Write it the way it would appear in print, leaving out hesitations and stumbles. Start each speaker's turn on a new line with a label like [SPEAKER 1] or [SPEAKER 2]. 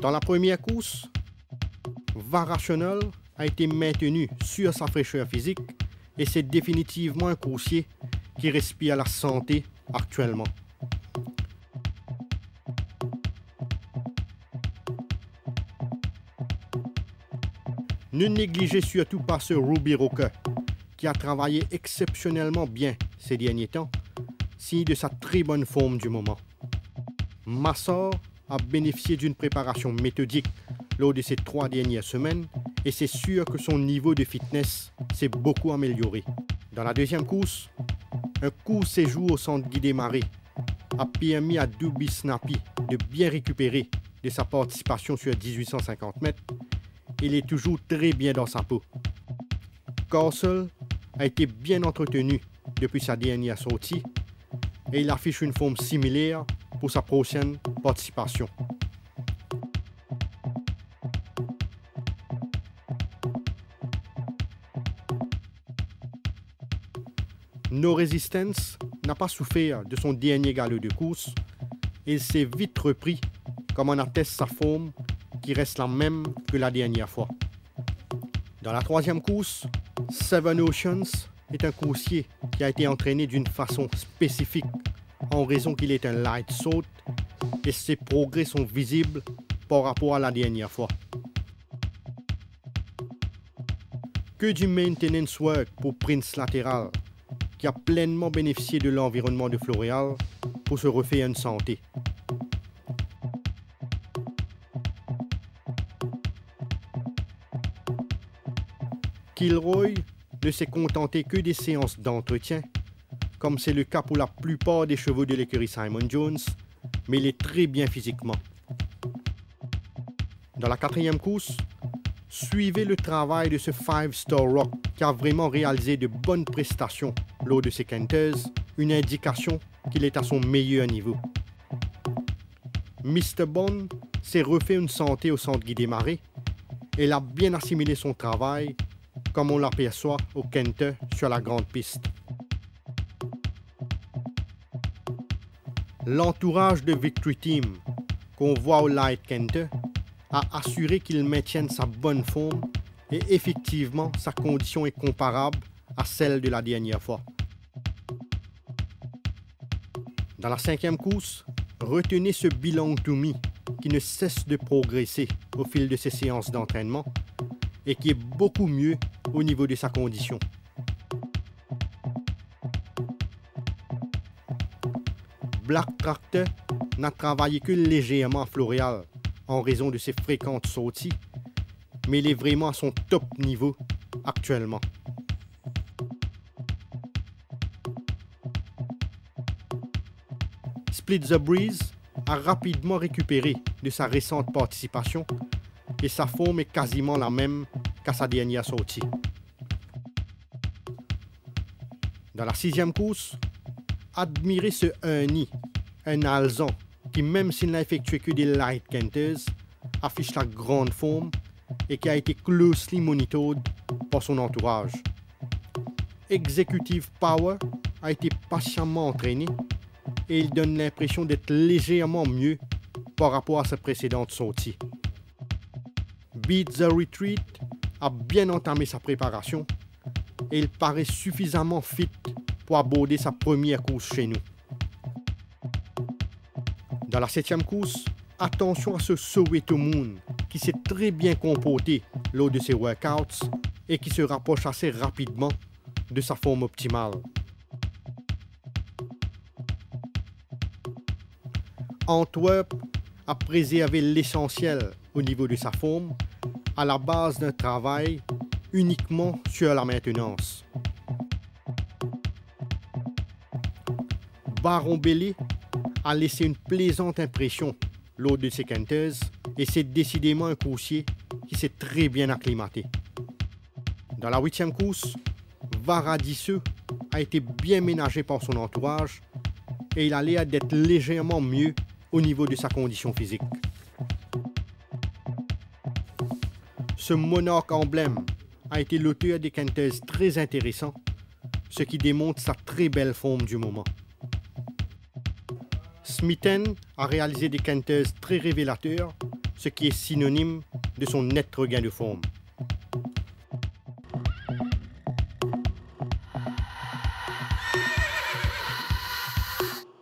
[SPEAKER 1] Dans la première course, Varational a été maintenu sur sa fraîcheur physique et c'est définitivement un coursier qui respire la santé actuellement. Ne négligez surtout pas ce Ruby Rocker qui a travaillé exceptionnellement bien ces derniers temps, signe de sa très bonne forme du moment. Massor a bénéficié d'une préparation méthodique lors de ces 3 dernières semaines et c'est sûr que son niveau de fitness s'est beaucoup amélioré. Dans la deuxième course, un court séjour au centre Guy Desmarais a permis à Doobie Snappy de bien récupérer de sa participation sur 1850 mètres. Il est toujours très bien dans sa peau. Castle a été bien entretenu depuis sa dernière sortie et il affiche une forme similaire pour sa prochaine participation. No Resistance n'a pas souffert de son dernier galop de course et il s'est vite repris, comme en atteste sa forme qui reste la même que la dernière fois. Dans la troisième course, Seven Oceans est un coursier qui a été entraîné d'une façon spécifique en raison qu'il est un light salt et ses progrès sont visibles par rapport à la dernière fois. Que du maintenance work pour Prince Lateral qui a pleinement bénéficié de l'environnement de Floréal pour se refaire une santé. Kilroy ne s'est contenté que des séances d'entretien, comme c'est le cas pour la plupart des chevaux de l'écurie Simon Jones, mais il est très bien physiquement. Dans la quatrième course, suivez le travail de ce 5-Star Rock qui a vraiment réalisé de bonnes prestations lors de ses Kenters, une indication qu'il est à son meilleur niveau. Mr. Bond s'est refait une santé au centre Guy Desmarais et il a bien assimilé son travail comme on l'aperçoit au Kenter sur la grande piste. L'entourage de Victory Team qu'on voit au Light Kenter a assuré qu'il maintienne sa bonne forme et effectivement sa condition est comparable à celle de la dernière fois. Dans la cinquième course, retenez ce Belong to Me qui ne cesse de progresser au fil de ses séances d'entraînement et qui est beaucoup mieux au niveau de sa condition. Black Tractor n'a travaillé que légèrement à Floréal en raison de ses fréquentes sorties, mais il est vraiment à son top niveau actuellement. Split the Breeze a rapidement récupéré de sa récente participation et sa forme est quasiment la même qu'à sa dernière sortie. Dans la sixième course, admirez ce Ernie, un Alezan qui, même s'il n'a effectué que des light Kenters, affiche la grande forme et qui a été closely monitored par son entourage. Executive Power a été patiemment entraîné et il donne l'impression d'être légèrement mieux par rapport à sa précédente sortie. Beat the Retreat a bien entamé sa préparation et il paraît suffisamment fit pour aborder sa première course chez nous. Dans la septième course, attention à ce Soweto Moon qui s'est très bien comporté lors de ses workouts et qui se rapproche assez rapidement de sa forme optimale. Antwerp a préservé l'essentiel au niveau de sa forme à la base d'un travail uniquement sur la maintenance. Baron Bellé a laissé une plaisante impression lors de ses Kenters et c'est décidément un coursier qui s'est très bien acclimaté. Dans la huitième course, Varadisseux a été bien ménagé par son entourage et il a l'air d'être légèrement mieux au niveau de sa condition physique. Ce Monarch emblème a été l'auteur des Kenters très intéressants, ce qui démontre sa très belle forme du moment. Smithen a réalisé des Kenters très révélateurs, ce qui est synonyme de son net regain de forme.